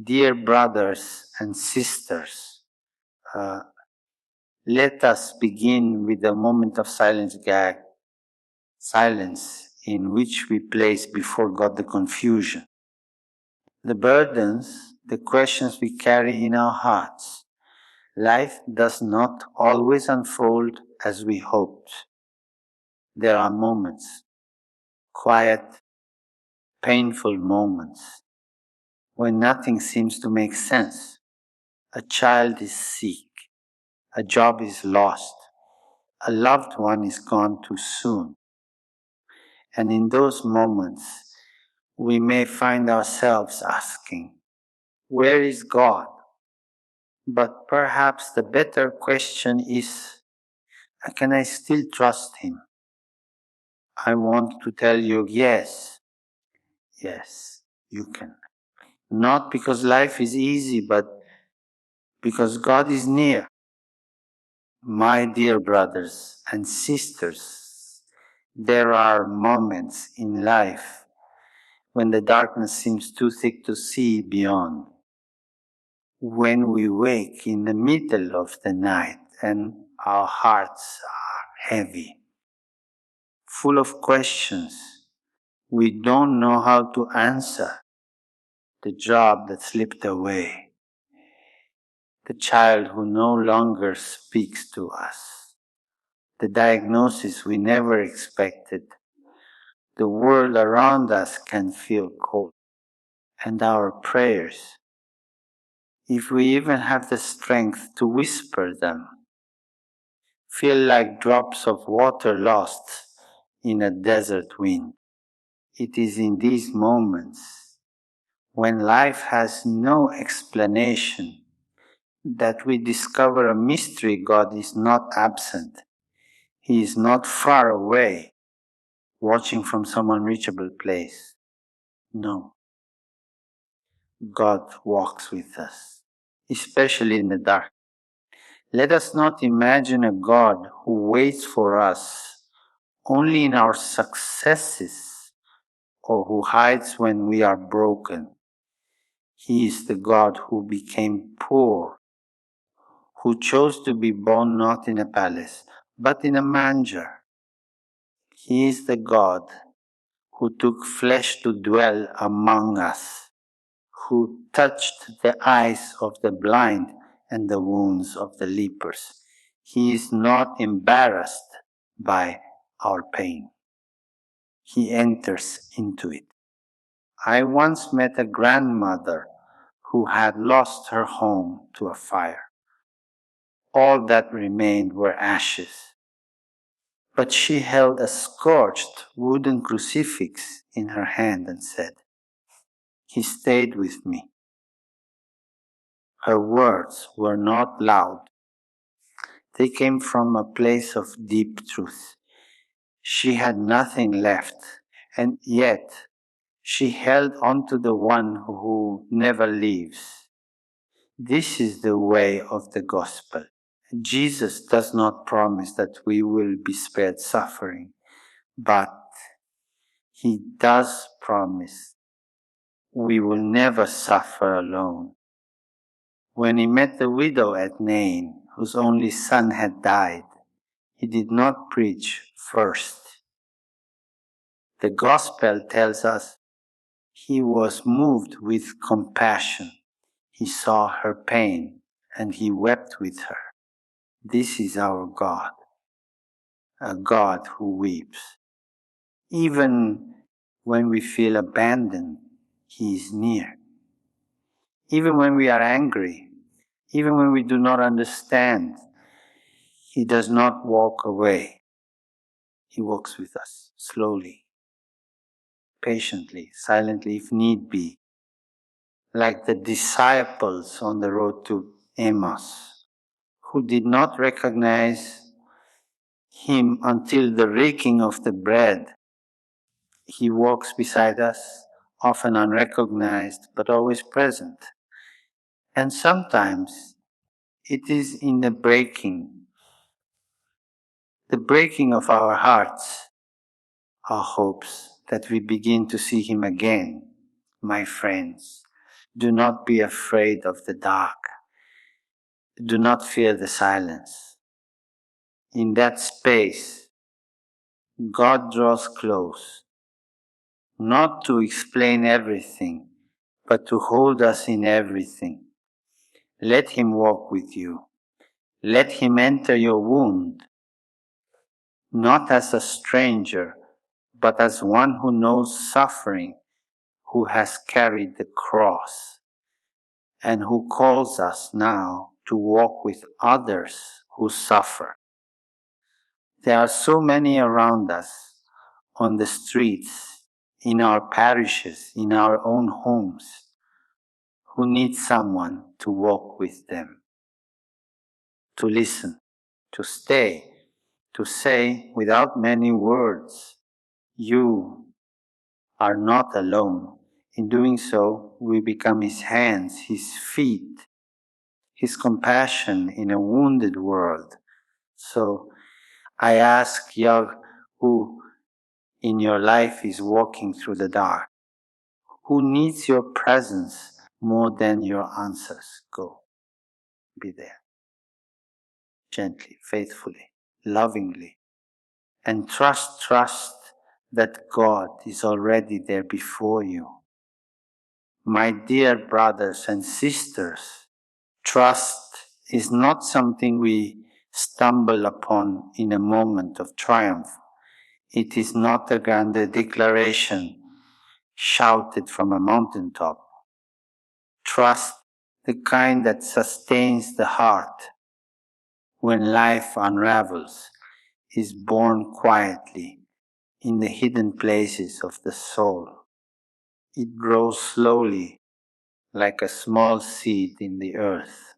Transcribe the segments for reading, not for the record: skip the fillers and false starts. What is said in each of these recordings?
Dear brothers and sisters, let us begin with a moment of silence in which we place before God the confusion, the burdens, the questions we carry in our hearts. Life does not always unfold as we hoped. There are moments, quiet, painful moments, when nothing seems to make sense. A child is sick, a job is lost, a loved one is gone too soon. And in those moments, we may find ourselves asking, where is God? But perhaps the better question is, can I still trust Him? I want to tell you, yes, you can. Not because life is easy, but because God is near. My dear brothers and sisters, there are moments in life when the darkness seems too thick to see beyond. When we wake in the middle of the night and our hearts are heavy, full of questions we don't know how to answer. The job that slipped away, the child who no longer speaks to us, the diagnosis we never expected. The world around us can feel cold, and our prayers, if we even have the strength to whisper them, feel like drops of water lost in a desert wind. It is in these moments, when life has no explanation, that we discover a mystery. God is not absent. He is not far away, watching from some unreachable place. No. God walks with us, especially in the dark. Let us not imagine a God who waits for us only in our successes or who hides when we are broken. He is the God who became poor, who chose to be born not in a palace, but in a manger. He is the God who took flesh to dwell among us, who touched the eyes of the blind and the wounds of the lepers. He is not embarrassed by our pain. He enters into it. I once met a grandmother who had lost her home to a fire. All that remained were ashes. But she held a scorched wooden crucifix in her hand and said, "He stayed with me." Her words were not loud. They came from a place of deep truth. She had nothing left, and yet she held on to the one who never leaves. This is the way of the gospel. Jesus does not promise that we will be spared suffering, but He does promise we will never suffer alone. When He met the widow at Nain, whose only son had died, He did not preach first. The gospel tells us He was moved with compassion. He saw her pain and He wept with her. This is our God, a God who weeps. Even when we feel abandoned, He is near. Even when we are angry, even when we do not understand, He does not walk away. He walks with us, slowly, patiently, silently if need be, like the disciples on the road to Emmaus, who did not recognize Him until the breaking of the bread. He walks beside us, often unrecognized, but always present. And sometimes it is in the breaking of our hearts, our hopes, that we begin to see Him again. My friends, Do not be afraid of the dark. Do not fear the silence. In that space, God draws close, not to explain everything, but to hold us in everything. Let Him walk with you. Let Him enter your wound, not as a stranger, but as one who knows suffering, who has carried the cross, and who calls us now to walk with others who suffer. There are so many around us, on the streets, in our parishes, in our own homes, who need someone to walk with them, to listen, to stay, to say without many words, "You are not alone." In doing so, we become His hands, His feet, His compassion in a wounded world. So I ask Yah, who in your life is walking through the dark, who needs your presence more than your answers, go, be there, gently, faithfully, lovingly, and trust that God is already there before you. My dear brothers and sisters, trust is not something we stumble upon in a moment of triumph. It is not a grand declaration shouted from a mountaintop. Trust, the kind that sustains the heart when life unravels, is born quietly in the hidden places of the soul. It grows slowly, like a small seed in the earth.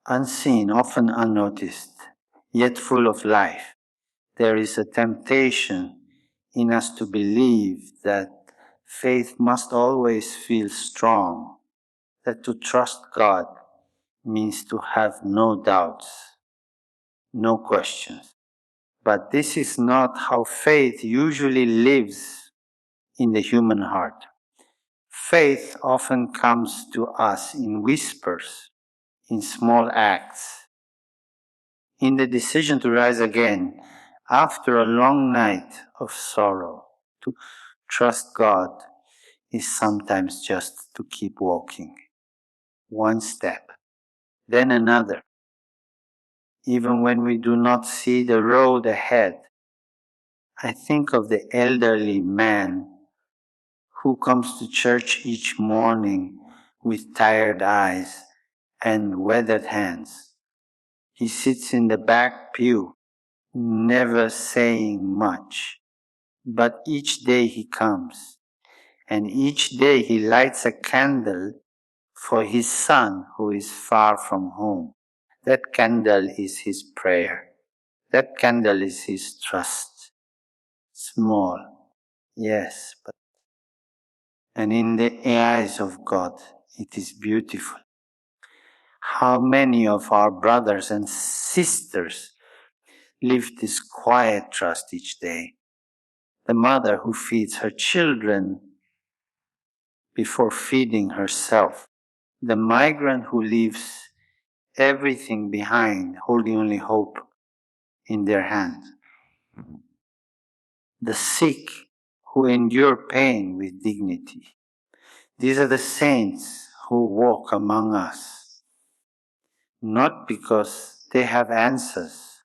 Unseen, often unnoticed, yet full of life, there is a temptation in us to believe that faith must always feel strong, that to trust God means to have no doubts, no questions. But this is not how faith usually lives in the human heart. Faith often comes to us in whispers, in small acts, in the decision to rise again after a long night of sorrow. To trust God is sometimes just to keep walking, one step, then another, even when we do not see the road ahead. I think of the elderly man who comes to church each morning with tired eyes and weathered hands. He sits in the back pew, never saying much, but each day he comes, and each day he lights a candle for his son who is far from home. That candle is his prayer. That candle is his trust. Small, yes, and in the eyes of God, it is beautiful. How many of our brothers and sisters live this quiet trust each day? The mother who feeds her children before feeding herself. The migrant who leaves everything behind, holding only hope in their hand. The sick who endure pain with dignity. These are the saints who walk among us, not because they have answers,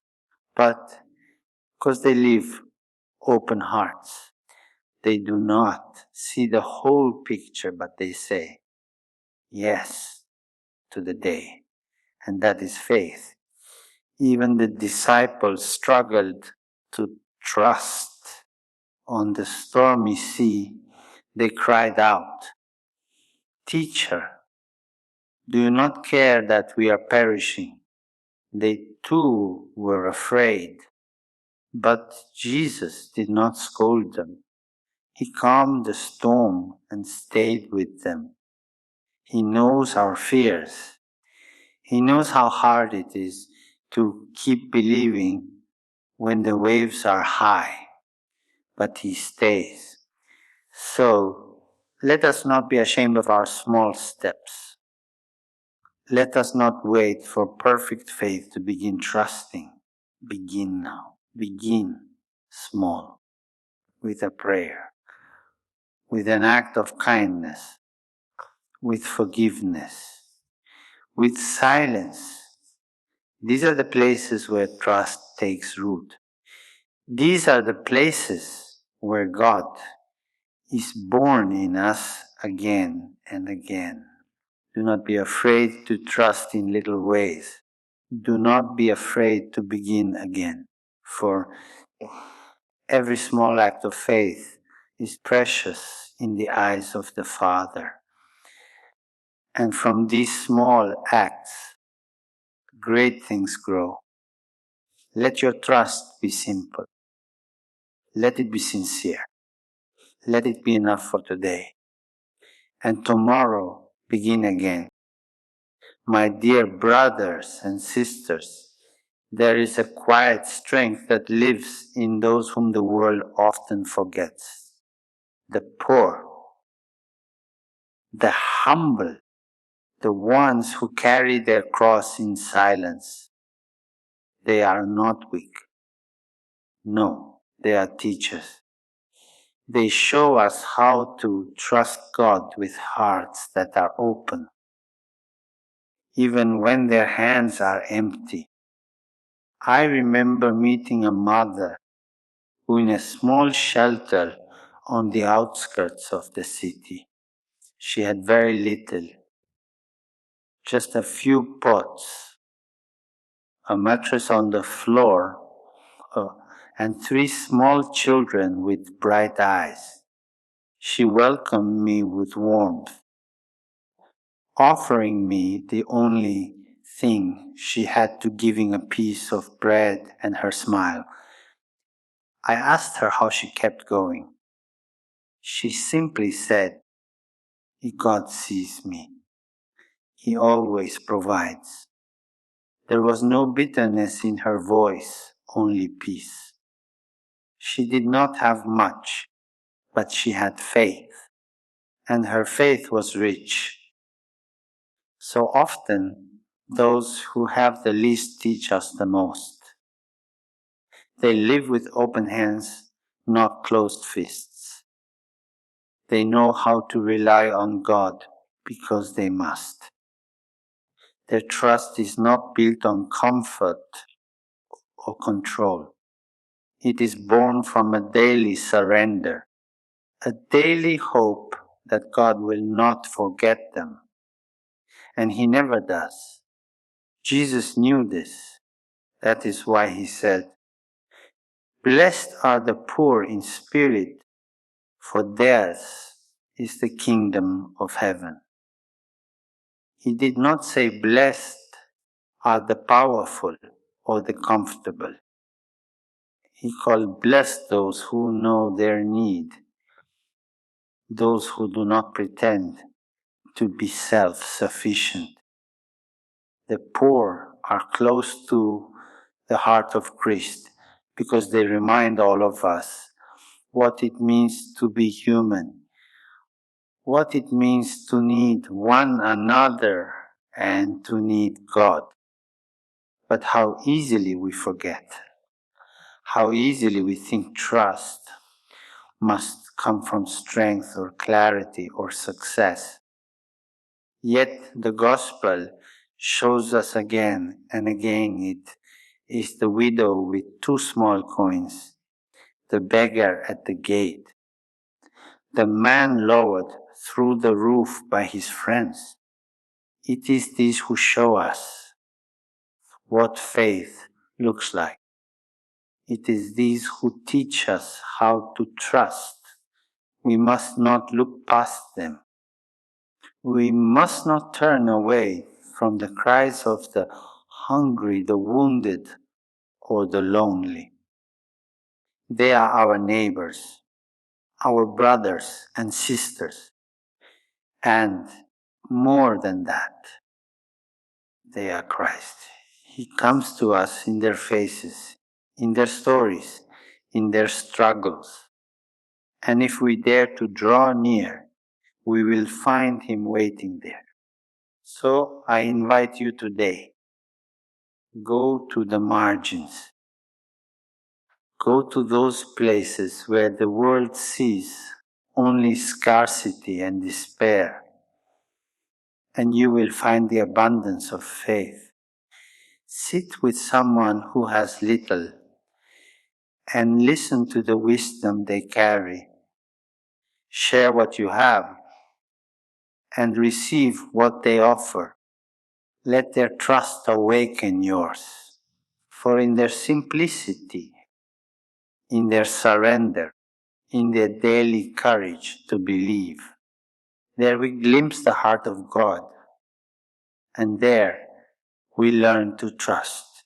but because they live open hearts. They do not see the whole picture, but they say yes to the day, and that is faith. Even the disciples struggled to trust. On the stormy sea, they cried out, "Teacher, do you not care that we are perishing?" They too were afraid, but Jesus did not scold them. He calmed the storm and stayed with them. He knows our fears. He knows how hard it is to keep believing when the waves are high, but He stays. So Let us not be ashamed of our small steps. Let us not wait for perfect faith to begin trusting. Begin now. Begin small, with a prayer, with an act of kindness, with forgiveness, with silence. These are the places where trust takes root. These are the places where God is born in us again and again. Do not be afraid to trust in little ways. Do not be afraid to begin again, for every small act of faith is precious in the eyes of the Father. And from these small acts, great things grow. Let your trust be simple. Let it be sincere. Let it be enough for today. And tomorrow, begin again. My dear brothers and sisters, there is a quiet strength that lives in those whom the world often forgets. The poor, the humble, the ones who carry their cross in silence. They are not weak. No, they are teachers. They show us how to trust God with hearts that are open, even when their hands are empty. I remember meeting a mother who, in a small shelter on the outskirts of the city, she had very little, just a few pots, a mattress on the floor, and 3 small children with bright eyes. She welcomed me with warmth, offering me the only thing she had to giving a piece of bread and her smile. I asked her how she kept going. She simply said, God sees me. He always provides. There was no bitterness in her voice, only peace. She did not have much, but she had faith, and her faith was rich. So often, those who have the least teach us the most. They live with open hands, not closed fists. They know how to rely on God because they must. Their trust is not built on comfort or control. It is born from a daily surrender, a daily hope that God will not forget them. And He never does. Jesus knew this. That is why He said, "Blessed are the poor in spirit, for theirs is the kingdom of heaven." He did not say, "Blessed are the powerful or the comfortable." He called blessed those who know their need, those who do not pretend to be self-sufficient. The poor are close to the heart of Christ because they remind all of us what it means to be human, what it means to need one another and to need God. But how easily we forget, how easily we think trust must come from strength or clarity or success. Yet the gospel shows us again and again it is the widow with 2 small coins, the beggar at the gate, the man lowered through the roof by his friends. It is these who show us what faith looks like. It is these who teach us how to trust. We must not look past them. We must not turn away from the cries of the hungry, the wounded, or the lonely. They are our neighbors, our brothers and sisters, and more than that, they are Christ. He comes to us in their faces, in their stories, in their struggles. And if we dare to draw near, we will find Him waiting there. So I invite you today, go to the margins. Go to those places where the world sees only scarcity and despair, and you will find the abundance of faith. Sit with someone who has little and listen to the wisdom they carry. Share what you have and receive what they offer. Let their trust awaken yours. For in their simplicity, in their surrender, in their daily courage to believe, there we glimpse the heart of God, and there we learn to trust.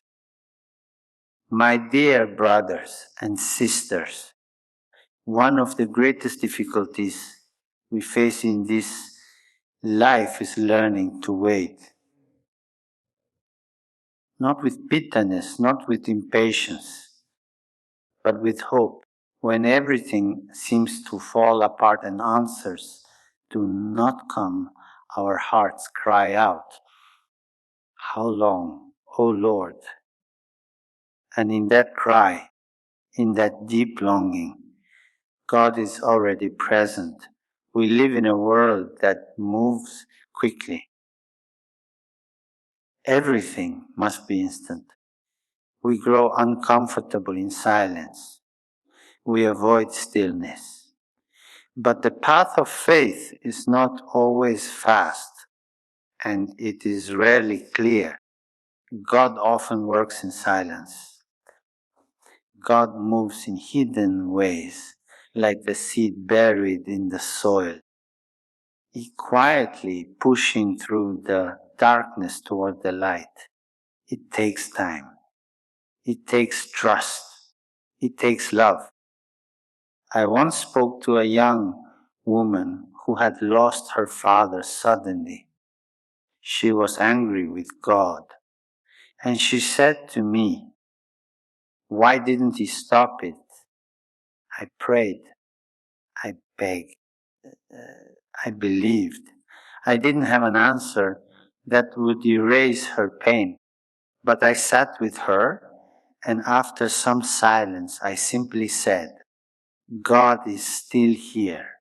My dear brothers and sisters, one of the greatest difficulties we face in this life is learning to wait. Not with bitterness, not with impatience, but with hope. When everything seems to fall apart and answers do not come, our hearts cry out, "How long, O Lord?" And in that cry, in that deep longing, God is already present. We live in a world that moves quickly. Everything must be instant. We grow uncomfortable in silence. We avoid stillness. But the path of faith is not always fast, and it is rarely clear. God often works in silence. God moves in hidden ways, like the seed buried in the soil. He quietly pushing through the darkness toward the light. It takes time. It takes trust. It takes love. I once spoke to a young woman who had lost her father suddenly. She was angry with God, and she said to me, "Why didn't He stop it?" I prayed. I begged. I believed. I didn't have an answer that would erase her pain, but I sat with her, and after some silence, I simply said, "God is still here,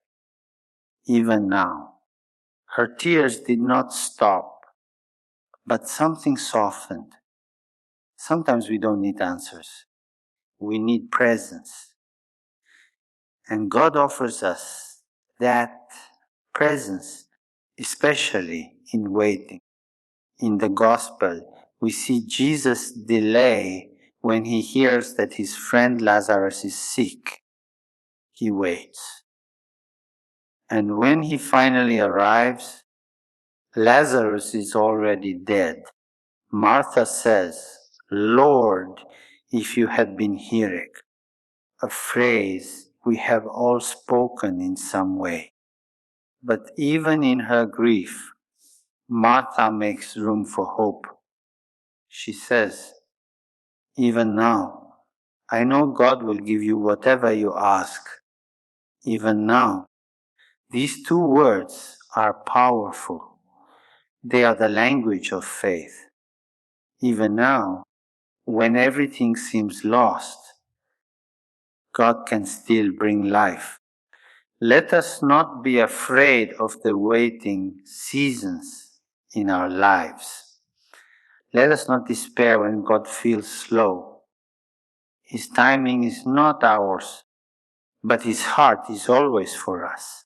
even now." Her tears did not stop, but something softened. Sometimes we don't need answers. We need presence. And God offers us that presence, especially in waiting. In the gospel, we see Jesus delay when He hears that His friend Lazarus is sick. He waits. And when He finally arrives, Lazarus is already dead. Martha says, "Lord, if you had been here," a phrase we have all spoken in some way. But even in her grief, Martha makes room for hope. She says, "Even now, I know God will give you whatever you ask." Even now. These two words are powerful. They are the language of faith. Even now, when everything seems lost, God can still bring life. Let us not be afraid of the waiting seasons in our lives. Let us not despair when God feels slow. His timing is not ours, but His heart is always for us.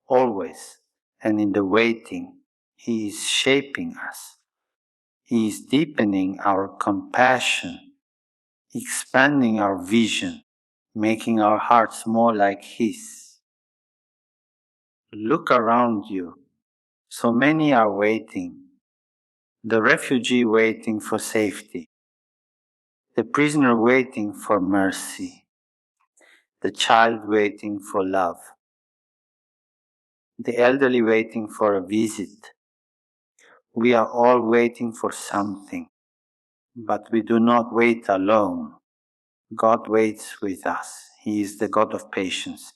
Always. And in the waiting, He is shaping us. He is deepening our compassion, expanding our vision, making our hearts more like His. Look around you. So many are waiting. The refugee waiting for safety. The prisoner waiting for mercy. The child waiting for love. The elderly waiting for a visit. We are all waiting for something, but we do not wait alone. God waits with us. He is the God of patience,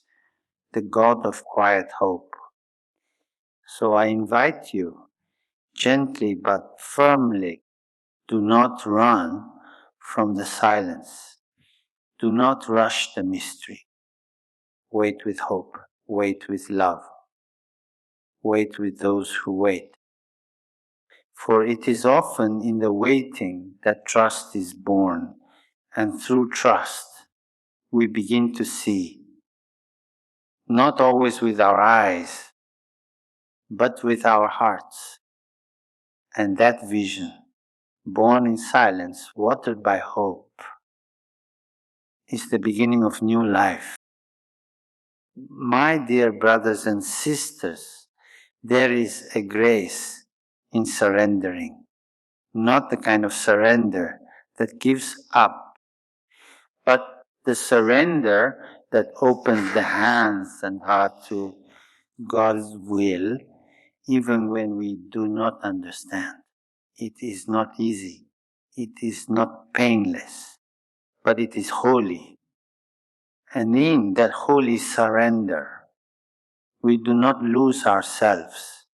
the God of quiet hope. So I invite you, gently but firmly, do not run from the silence. Do not rush the mystery. Wait with hope. Wait with love. Wait with those who wait. For it is often in the waiting that trust is born, and through trust we begin to see, not always with our eyes, but with our hearts. And that vision, born in silence, watered by hope, is the beginning of new life. My dear brothers and sisters, there is a grace in surrendering, not the kind of surrender that gives up, but the surrender that opens the hands and heart to God's will, even when we do not understand. It is not easy. It is not painless, but it is holy. And in that holy surrender, we do not lose ourselves.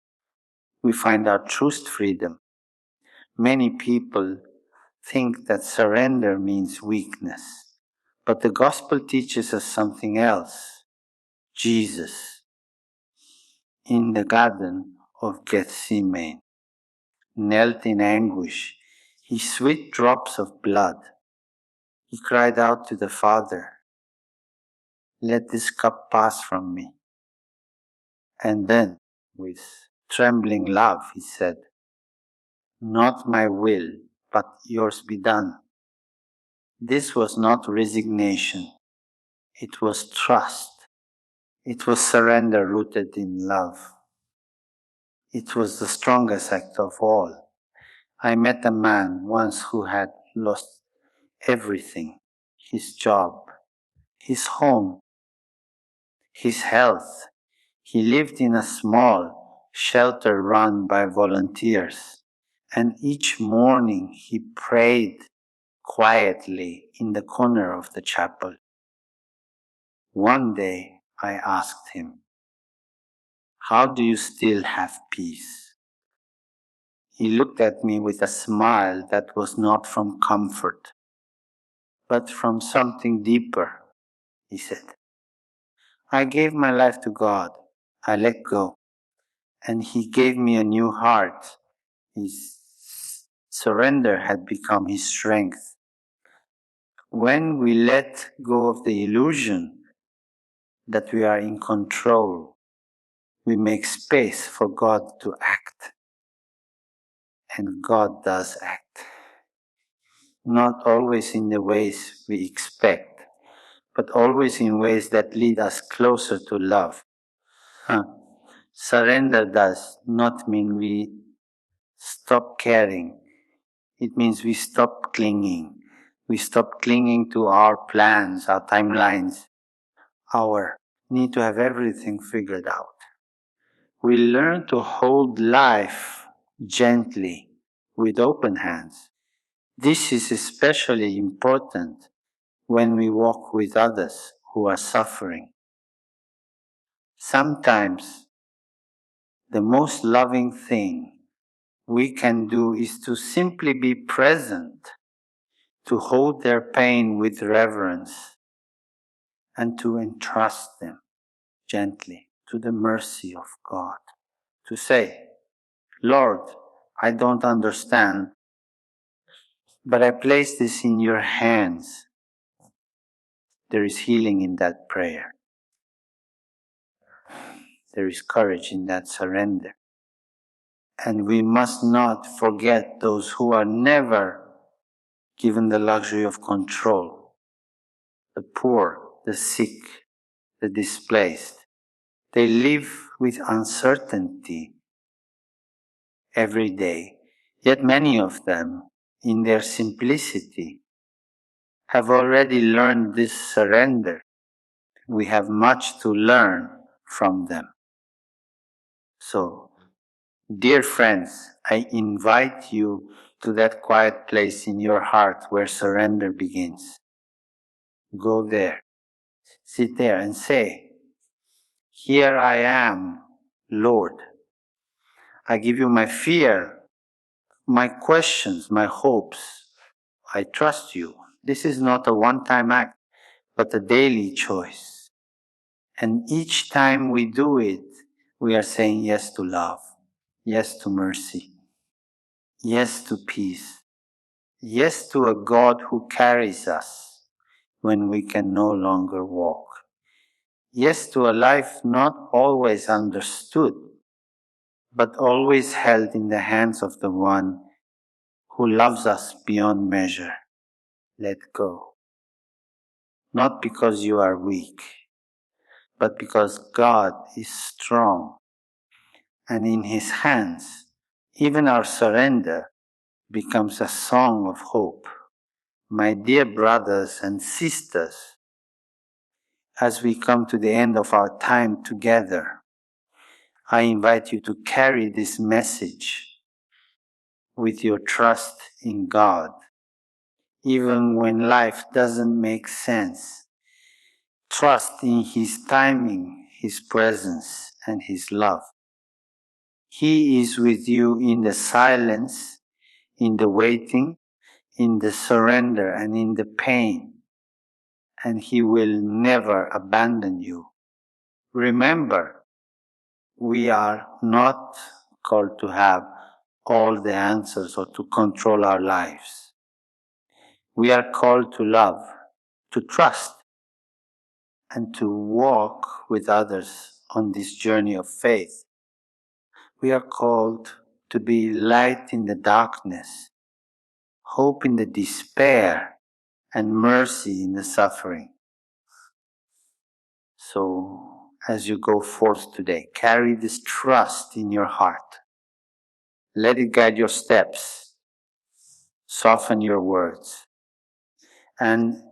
We find our truest freedom. Many people think that surrender means weakness, but the gospel teaches us something else. Jesus, in the Garden of Gethsemane, knelt in anguish. He sweat drops of blood. He cried out to the Father, "Let this cup pass from me." And then, with trembling love, he said, "Not my will, but yours be done." This was not resignation. It was trust. It was surrender rooted in love. It was the strongest act of all. I met a man once who had lost everything: his job, his home, his health. He lived in a small shelter run by volunteers, and each morning he prayed quietly in the corner of the chapel. One day I asked him, "How do you still have peace?" He looked at me with a smile that was not from comfort, but from something deeper. He said, "I gave my life to God. I let go, and He gave me a new heart." His surrender had become his strength. When we let go of the illusion that we are in control, we make space for God to act. And God does act. Not always in the ways we expect, but always in ways that lead us closer to love. Surrender does not mean we stop caring. It means we stop clinging. We stop clinging to our plans, our timelines, our need to have everything figured out. We learn to hold life gently with open hands. This is especially important when we walk with others who are suffering. Sometimes the most loving thing we can do is to simply be present, to hold their pain with reverence, and to entrust them gently to the mercy of God. To say, "Lord, I don't understand, but I place this in your hands." There is healing in that prayer. There is courage in that surrender. And we must not forget those who are never given the luxury of control: the poor, the sick, the displaced. They live with uncertainty every day, yet many of them, in their simplicity, have already learned this surrender. We have much to learn from them. So, dear friends, I invite you to that quiet place in your heart where surrender begins. Go there, sit there and say, "Here I am, Lord. I give you my fear, my questions, my hopes. I trust you. This is not a one-time act, but a daily choice. And each time we do it, we are saying yes to love, yes to mercy, yes to peace, yes to a God who carries us when we can no longer walk. Yes to a life not always understood, but always held in the hands of the one who loves us beyond measure. Let go. Not because you are weak, but because God is strong. And in His hands, even our surrender becomes a song of hope. My dear brothers and sisters, as we come to the end of our time together, I invite you to carry this message with your trust in God, even when life doesn't make sense. Trust in His timing, His presence, and His love. He is with you in the silence, in the waiting, in the surrender, and in the pain, and He will never abandon you. Remember, we are not called to have all the answers or to control our lives. We are called to love, to trust, and to walk with others on this journey of faith. We are called to be light in the darkness, hope in the despair, and mercy in the suffering. So, as you go forth today, carry this trust in your heart. Let it guide your steps, soften your words, and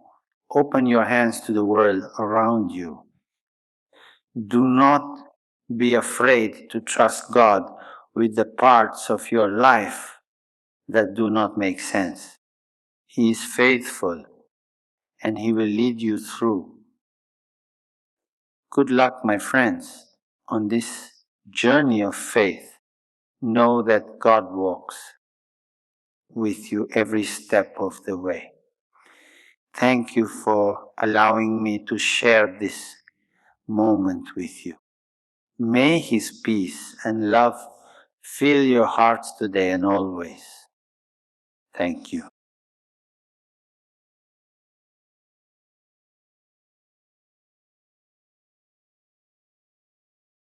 open your hands to the world around you. Do not be afraid to trust God with the parts of your life that do not make sense. He is faithful and He will lead you through. Good luck, my friends, on this journey of faith. Know that God walks with you every step of the way. Thank you for allowing me to share this moment with you. May His peace and love fill your hearts today and always. Thank you.